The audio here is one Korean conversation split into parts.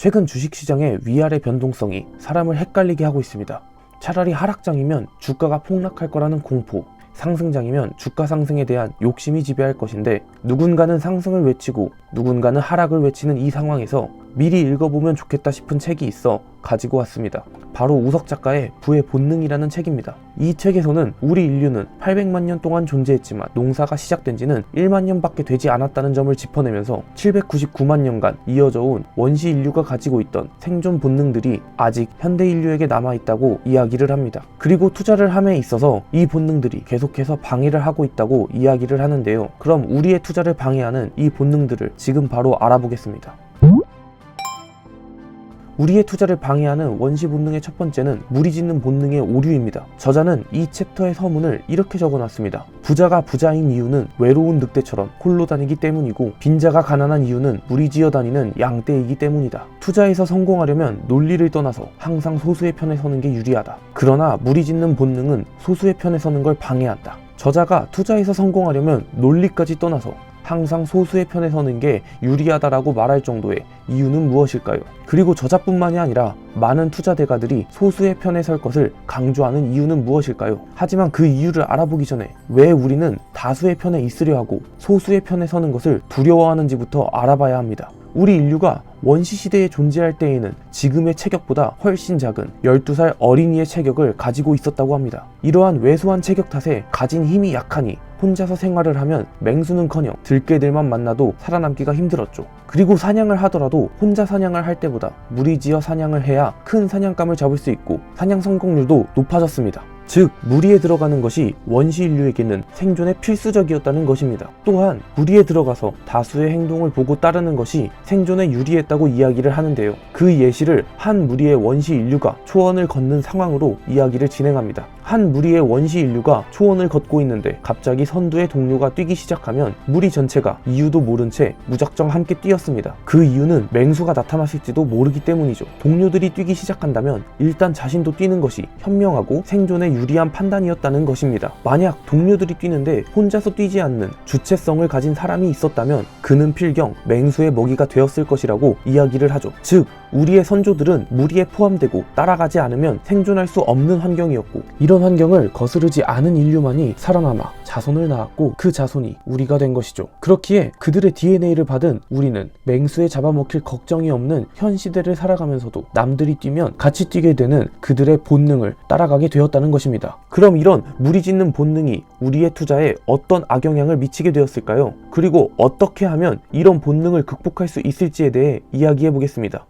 최근 주식시장의 위아래 변동성이 사람을 헷갈리게 하고 있습니다. 차라리 하락장이면 주가가 폭락할 거라는 공포, 상승장이면 주가 상승에 대한 욕심이 지배할 것인데 누군가는 상승을 외치고 누군가는 하락을 외치는 이 상황에서 미리 읽어보면 좋겠다 싶은 책이 있어 가지고 왔습니다. 바로 우석 작가의 부의 본능이라는 책입니다. 이 책에서는 우리 인류는 800만 년 동안 존재했지만 농사가 시작된 지는 1만 년밖에 되지 않았다는 점을 짚어내면서 799만 년간 이어져 온 원시 인류가 가지고 있던 생존 본능들이 아직 현대 인류에게 남아있다고 이야기를 합니다. 그리고 투자를 함에 있어서 이 본능들이 계속해서 방해를 하고 있다고 이야기를 하는데요. 그럼 우리의 투자를 방해하는 이 본능들을 지금 바로 알아보겠습니다. 우리의 투자를 방해하는 원시 본능의 첫 번째는 무리짓는 본능의 오류입니다. 저자는 이 챕터의 서문을 이렇게 적어놨습니다. 부자가 부자인 이유는 외로운 늑대처럼 홀로 다니기 때문이고 빈자가 가난한 이유는 무리지어 다니는 양떼이기 때문이다. 투자에서 성공하려면 논리를 떠나서 항상 소수의 편에 서는 게 유리하다. 그러나 무리짓는 본능은 소수의 편에 서는 걸 방해한다. 저자가 투자에서 성공하려면 논리까지 떠나서 항상 소수의 편에 서는 게 유리하다라고 말할 정도의 이유는 무엇일까요? 그리고 저자뿐만이 아니라 많은 투자대가들이 소수의 편에 설 것을 강조하는 이유는 무엇일까요? 하지만 그 이유를 알아보기 전에 왜 우리는 다수의 편에 있으려 하고 소수의 편에 서는 것을 두려워하는지부터 알아봐야 합니다. 우리 인류가 원시시대에 존재할 때에는 지금의 체격보다 훨씬 작은 12살 어린이의 체격을 가지고 있었다고 합니다. 이러한 왜소한 체격 탓에 가진 힘이 약하니 혼자서 생활을 하면 맹수는커녕 들개들만 만나도 살아남기가 힘들었죠. 그리고 사냥을 하더라도 혼자 사냥을 할 때보다 무리지어 사냥을 해야 큰 사냥감을 잡을 수 있고 사냥 성공률도 높아졌습니다. 즉 무리에 들어가는 것이 원시 인류에게는 생존에 필수적이었다는 것입니다. 또한 무리에 들어가서 다수의 행동을 보고 따르는 것이 생존에 유리했다고 이야기를 하는데요. 그 예시를 한 무리의 원시 인류가 초원을 걷는 상황으로 이야기를 진행합니다. 한 무리의 원시 인류가 초원을 걷고 있는데 갑자기 선두의 동료가 뛰기 시작하면 무리 전체가 이유도 모른 채 무작정 함께 뛰었습니다. 그 이유는 맹수가 나타났을지도 모르기 때문이죠. 동료들이 뛰기 시작한다면 일단 자신도 뛰는 것이 현명하고 생존에 유리한 판단이었다는 것입니다. 만약 동료들이 뛰는데 혼자서 뛰지 않는 주체성을 가진 사람이 있었다면 그는 필경 맹수의 먹이가 되었을 것이라고 이야기를 하죠. 즉 우리의 선조들은 무리에 포함되고 따라가지 않으면 생존할 수 없는 환경이었고 이런 환경을 거스르지 않은 인류만이 살아남아 자손을 낳았고 그 자손이 우리가 된 것이죠. 그렇기에 그들의 DNA를 받은 우리는 맹수에 잡아먹힐 걱정이 없는 현 시대를 살아가면서도 남들이 뛰면 같이 뛰게 되는 그들의 본능을 따라가게 되었다는 것입니다. 그럼 이런 무리짓는 본능이 우리의 투자에 어떤 악영향을 미치게 되었을까요? 그리고 어떻게 하면 이런 본능을 극복할 수 있을지에 대해 이야기해 보겠습니다.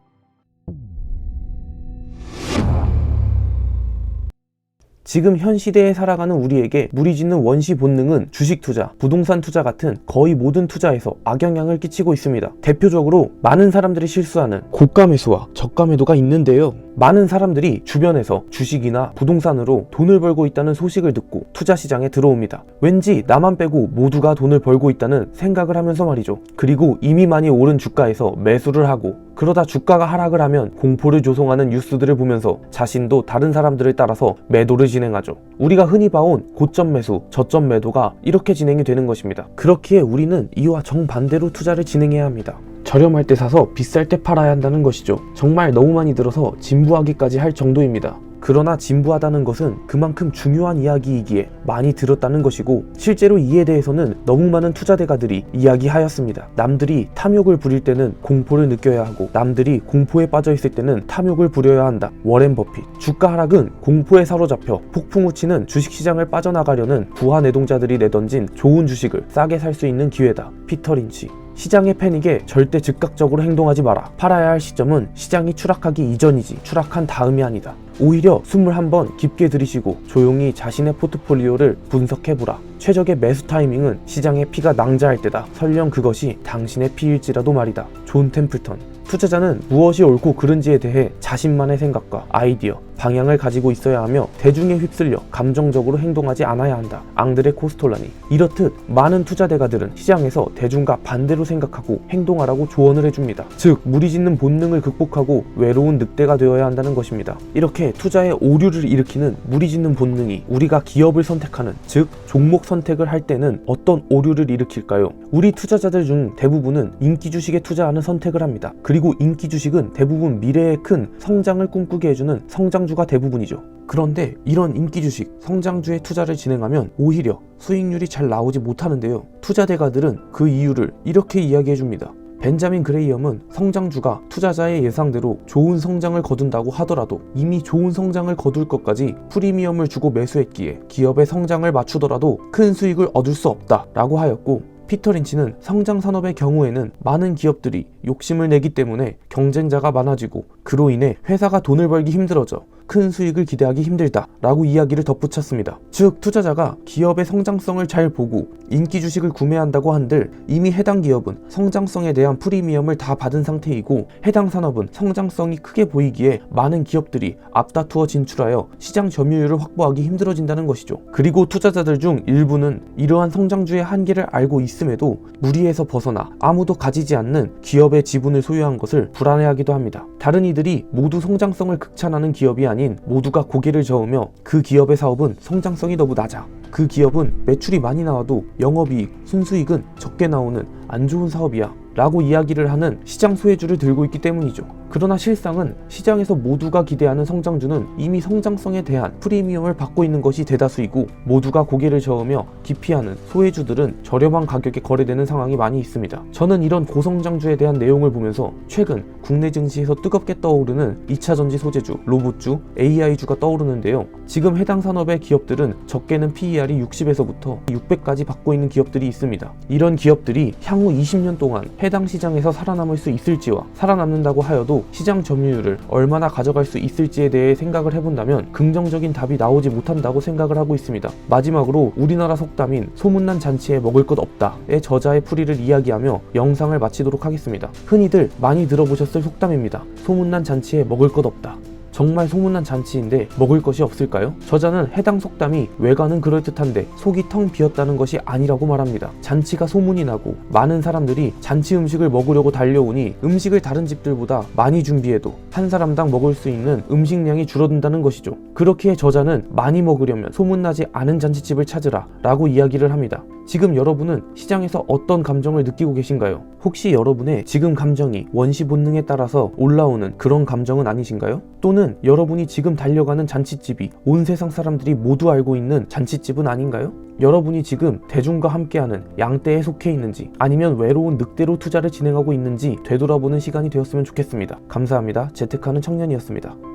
지금 현 시대에 살아가는 우리에게 무리짓는 원시 본능은 주식 투자, 부동산 투자 같은 거의 모든 투자에서 악영향을 끼치고 있습니다. 대표적으로 많은 사람들이 실수하는 고가 매수와 저가 매도가 있는데요. 많은 사람들이 주변에서 주식이나 부동산으로 돈을 벌고 있다는 소식을 듣고 투자 시장에 들어옵니다. 왠지 나만 빼고 모두가 돈을 벌고 있다는 생각을 하면서 말이죠. 그리고 이미 많이 오른 주가에서 매수를 하고 그러다 주가가 하락을 하면 공포를 조성하는 뉴스들을 보면서 자신도 다른 사람들을 따라서 매도를 진행하죠. 우리가 흔히 봐온 고점 매수, 저점 매도가 이렇게 진행이 되는 것입니다. 그렇기에 우리는 이와 정반대로 투자를 진행해야 합니다. 저렴할 때 사서 비쌀 때 팔아야 한다는 것이죠. 정말 너무 많이 들어서 진부하기까지 할 정도입니다. 그러나 진부하다는 것은 그만큼 중요한 이야기이기에 많이 들었다는 것이고 실제로 이에 대해서는 너무 많은 투자대가들이 이야기하였습니다. 남들이 탐욕을 부릴 때는 공포를 느껴야 하고 남들이 공포에 빠져 있을 때는 탐욕을 부려야 한다. 워렌 버핏. 주가 하락은 공포에 사로잡혀 폭풍우 치는 주식시장을 빠져나가려는 부하 내동자들이 내던진 좋은 주식을 싸게 살 수 있는 기회다. 피터 린치. 시장의 패닉에 절대 즉각적으로 행동하지 마라. 팔아야 할 시점은 시장이 추락하기 이전이지 추락한 다음이 아니다. 오히려 숨을 한번 깊게 들이쉬고 조용히 자신의 포트폴리오를 분석해보라. 최적의 매수 타이밍은 시장의 피가 낭자할 때다. 설령 그것이 당신의 피일지라도 말이다. 존 템플턴. 투자자는 무엇이 옳고 그른지에 대해 자신만의 생각과 아이디어, 방향을 가지고 있어야 하며 대중에 휩쓸려 감정적으로 행동하지 않아야 한다. 앙드레 코스톨라니. 이렇듯 많은 투자대가들은 시장에서 대중과 반대로 생각하고 행동하라고 조언을 해줍니다. 즉 무리짓는 본능을 극복하고 외로운 늑대가 되어야 한다는 것입니다. 이렇게 투자에 오류를 일으키는 무리짓는 본능이 우리가 기업을 선택하는, 즉 종목 선택을 할 때는 어떤 오류를 일으킬까요? 우리 투자자들 중 대부분은 인기 주식에 투자하는 선택을 합니다. 그리고 인기 주식은 대부분 미래에 큰 성장을 꿈꾸게 해주는 성장주가 대부분이죠. 그런데 이런 인기 주식, 성장주에 투자를 진행하면 오히려 수익률이 잘 나오지 못하는데요. 투자대가들은 그 이유를 이렇게 이야기해 줍니다. 벤자민 그레이엄은 성장주가 투자자의 예상대로 좋은 성장을 거둔다고 하더라도 이미 좋은 성장을 거둘 것까지 프리미엄을 주고 매수했기에 기업의 성장을 맞추더라도 큰 수익을 얻을 수 없다 라고 하였고, 피터 린치는 성장 산업의 경우에는 많은 기업들이 욕심을 내기 때문에 경쟁자가 많아지고 그로 인해 회사가 돈을 벌기 힘들어져 큰 수익을 기대하기 힘들다 라고 이야기를 덧붙였습니다. 즉 투자자가 기업의 성장성을 잘 보고 인기 주식을 구매한다고 한들 이미 해당 기업은 성장성에 대한 프리미엄을 다 받은 상태이고 해당 산업은 성장성이 크게 보이기에 많은 기업들이 앞다투어 진출하여 시장 점유율을 확보하기 힘들어진다는 것이죠. 그리고 투자자들 중 일부는 이러한 성장주의 한계를 알고 있음에도 무리에서 벗어나 아무도 가지지 않는 기업의 지분을 소유한 것을 불안해하기도 합니다. 다른 이들이 모두 성장성을 극찬하는 기업이 아닌 모두가 고개를 저으며 그 기업의 사업은 성장성이 너무 낮아, 그 기업은 매출이 많이 나와도 영업이익, 순수익은 적게 나오는 안 좋은 사업이야 라고 이야기를 하는 시장 소외주를 들고 있기 때문이죠. 그러나 실상은 시장에서 모두가 기대하는 성장주는 이미 성장성에 대한 프리미엄을 받고 있는 것이 대다수이고 모두가 고개를 저으며 기피하는 소외주들은 저렴한 가격에 거래되는 상황이 많이 있습니다. 저는 이런 고성장주에 대한 내용을 보면서 최근 국내 증시에서 뜨겁게 떠오르는 2차전지 소재주, 로봇주, AI주가 떠오르는데요. 지금 해당 산업의 기업들은 적게는 PER이 60에서부터 600까지 받고 있는 기업들이 있습니다. 이런 기업들이 향후 20년 동안 해당 시장에서 살아남을 수 있을지와 살아남는다고 하여도 시장 점유율을 얼마나 가져갈 수 있을지에 대해 생각을 해본다면 긍정적인 답이 나오지 못한다고 생각을 하고 있습니다. 마지막으로 우리나라 속담인 소문난 잔치에 먹을 것 없다의 저자의 풀이를 이야기하며 영상을 마치도록 하겠습니다. 흔히들 많이 들어보셨을 속담입니다. 소문난 잔치에 먹을 것 없다. 정말 소문난 잔치인데 먹을 것이 없을까요? 저자는 해당 속담이 외관은 그럴듯한데 속이 텅 비었다는 것이 아니라고 말합니다. 잔치가 소문이 나고 많은 사람들이 잔치 음식을 먹으려고 달려오니 음식을 다른 집들보다 많이 준비해도 한 사람당 먹을 수 있는 음식량이 줄어든다는 것이죠. 그렇기에 저자는 많이 먹으려면 소문나지 않은 잔치집을 찾으라 라고 이야기를 합니다. 지금 여러분은 시장에서 어떤 감정을 느끼고 계신가요? 혹시 여러분의 지금 감정이 원시 본능에 따라서 올라오는 그런 감정은 아니신가요? 또는 여러분이 지금 달려가는 잔치집이 온 세상 사람들이 모두 알고 있는 잔치집은 아닌가요? 여러분이 지금 대중과 함께하는 양떼에 속해 있는지 아니면 외로운 늑대로 투자를 진행하고 있는지 되돌아보는 시간이 되었으면 좋겠습니다. 감사합니다. 재테크하는 청년이었습니다.